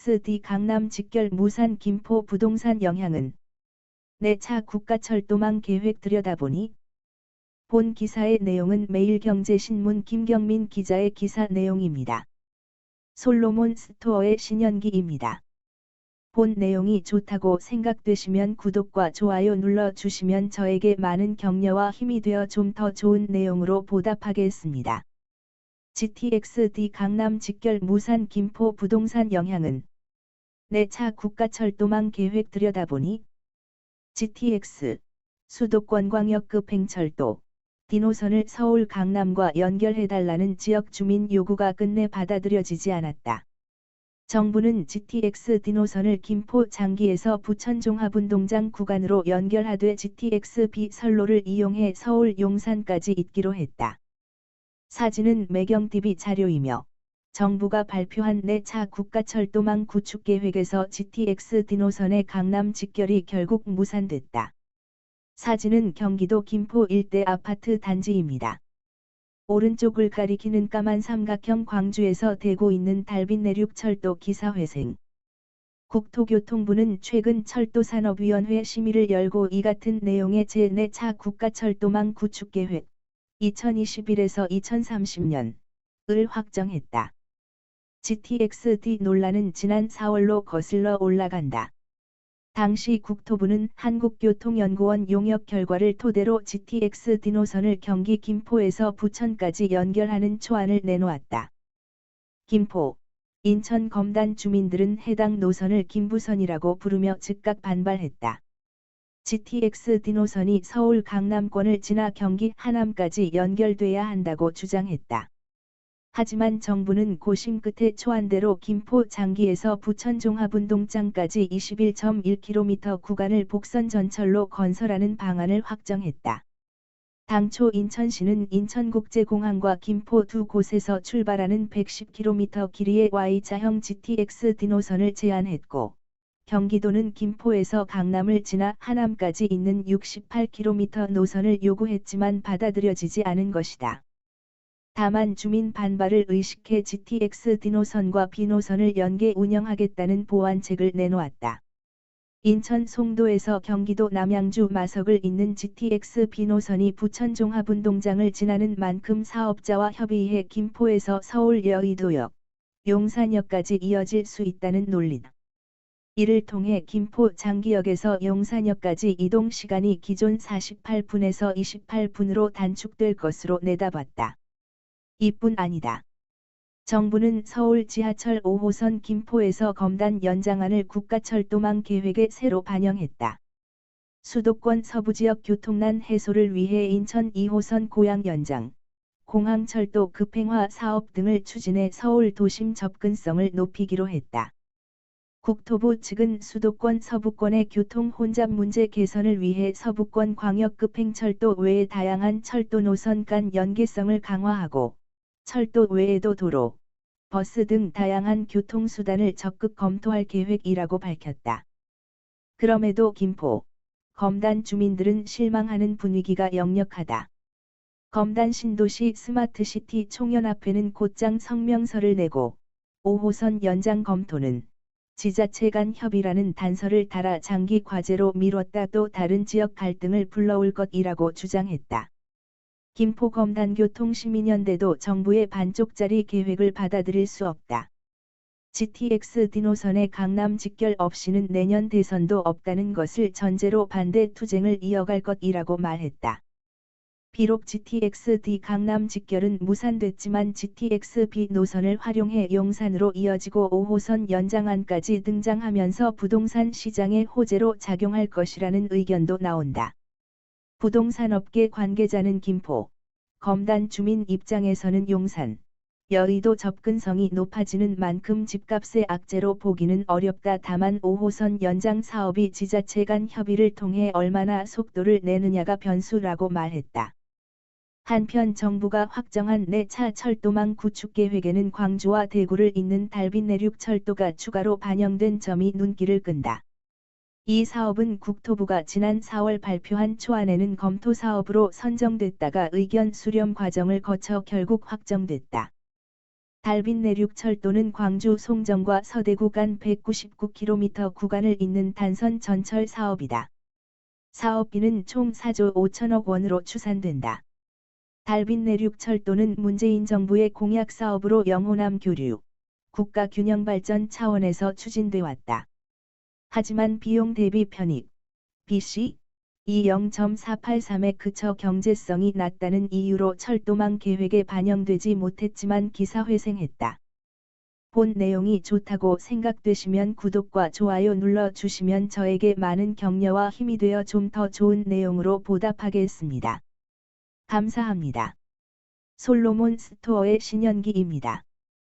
GTX-D 강남 직결 무산 김포 부동산 영향은 내차 국가철도망 계획 들여다보니. 본 기사의 내용은 매일경제신문 김경민 기자의 기사 내용입니다. 솔로몬 스토어의 신현기입니다. 본 내용이 좋다고 생각되시면 구독과 좋아요 눌러주시면 저에게 많은 격려와 힘이 되어 좀 더 좋은 내용으로 보답하겠습니다. GTX-D 강남 직결 무산 김포 부동산 영향은 내차 국가철도망 계획 들여다보니. GTX, 수도권 광역급 행철도, D노선을 서울 강남과 연결해달라는 지역 주민 요구가 끝내 받아들여지지 않았다. 정부는 GTX D노선을 김포 장기에서 부천 종합운동장 구간으로 연결하되 GTX-B 선로를 이용해 서울 용산까지 잇기로 했다. 사진은 매경TV 자료이며 정부가 발표한 내차 국가철도망 구축 계획에서 GTX D노선의 강남 직결이 결국 무산됐다. 사진은 경기도 김포 일대 아파트 단지입니다. 오른쪽을 가리키는 까만 삼각형 광주에서 되고 있는 달빛내륙철도 기사회생. 국토교통부는 최근 철도산업위원회 심의를 열고 이 같은 내용의 제4차 국가철도망 구축계획 2021에서 2030년을 확정했다. GTX-D 논란은 지난 4월로 거슬러 올라간다. 당시 국토부는 한국교통연구원 용역 결과를 토대로 GTX-D 노선을 경기 김포에서 부천까지 연결하는 초안을 내놓았다. 김포, 인천 검단 주민들은 해당 노선을 김부선이라고 부르며 즉각 반발했다. GTX-D 노선이 서울 강남권을 지나 경기 하남까지 연결돼야 한다고 주장했다. 하지만 정부는 고심 끝에 초안대로 김포 장기에서 부천 종합운동장까지 21.1km 구간을 복선 전철로 건설하는 방안을 확정했다. 당초 인천시는 인천국제공항과 김포 두 곳에서 출발하는 110km 길이의 Y자형 GTX-D 노선을 제안했고, 경기도는 김포에서 강남을 지나 하남까지 있는 68km 노선을 요구했지만 받아들여지지 않은 것이다. 다만 주민 반발을 의식해 GTX-D 노선과 B노선을 연계 운영하겠다는 보완책을 내놓았다. 인천 송도에서 경기도 남양주 마석을 잇는 GTX-B 노선이 부천 종합운동장을 지나는 만큼 사업자와 협의해 김포에서 서울 여의도역, 용산역까지 이어질 수 있다는 논리다. 이를 통해 김포 장기역에서 용산역까지 이동 시간이 기존 48분에서 28분으로 단축될 것으로 내다봤다. 이뿐 아니다. 정부는 서울 지하철 5호선 김포에서 검단 연장안을 국가철도망 계획에 새로 반영했다. 수도권 서부지역 교통난 해소를 위해 인천 2호선 고양 연장, 공항철도 급행화 사업 등을 추진해 서울 도심 접근성을 높이기로 했다. 국토부 측은 수도권 서부권의 교통 혼잡 문제 개선을 위해 서부권 광역급행철도 외의 다양한 철도 노선 간 연계성을 강화하고 철도 외에도 도로, 버스 등 다양한 교통수단을 적극 검토할 계획이라고 밝혔다. 그럼에도 김포, 검단 주민들은 실망하는 분위기가 역력하다. 검단 신도시 스마트시티 총연합회는 곧장 성명서를 내고 5호선 연장 검토는 지자체 간 협의라는 단서를 달아 장기 과제로 미뤘다 또 다른 지역 갈등을 불러올 것이라고 주장했다. 김포 검단교통시민연대도 정부의 반쪽짜리 계획을 받아들일 수 없다. GTX-D 노선의 강남 직결 없이는 내년 대선도 없다는 것을 전제로 반대 투쟁을 이어갈 것이라고 말했다. 비록 GTX-D 강남 직결은 무산됐지만 GTX-B 노선을 활용해 용산으로 이어지고 5호선 연장안까지 등장하면서 부동산 시장의 호재로 작용할 것이라는 의견도 나온다. 부동산업계 관계자는 김포, 검단 주민 입장에서는 용산, 여의도 접근성이 높아지는 만큼 집값의 악재로 보기는 어렵다. 다만 5호선 연장 사업이 지자체 간 협의를 통해 얼마나 속도를 내느냐가 변수라고 말했다. 한편 정부가 확정한 내차 철도망 구축 계획에는 광주와 대구를 잇는 달빛내륙철도가 추가로 반영된 점이 눈길을 끈다. 이 사업은 국토부가 지난 4월 발표한 초안에는 검토 사업으로 선정됐다가 의견 수렴 과정을 거쳐 결국 확정됐다. 달빛 내륙철도는 광주 송정과 서대구 간 199km 구간을 잇는 단선 전철 사업이다. 사업비는 총 4조 5천억 원으로 추산된다. 달빛 내륙철도는 문재인 정부의 공약 사업으로 영호남 교류, 국가 균형 발전 차원에서 추진돼 왔다. 하지만 비용 대비 편익, BC 20.483에 그쳐 경제성이 낮다는 이유로 철도망 계획에 반영되지 못했지만 기사회생했다. 본 내용이 좋다고 생각되시면 구독과 좋아요 눌러주시면 저에게 많은 격려와 힘이 되어 좀 더 좋은 내용으로 보답하겠습니다. 감사합니다. 솔로몬 스토어의 신현기입니다.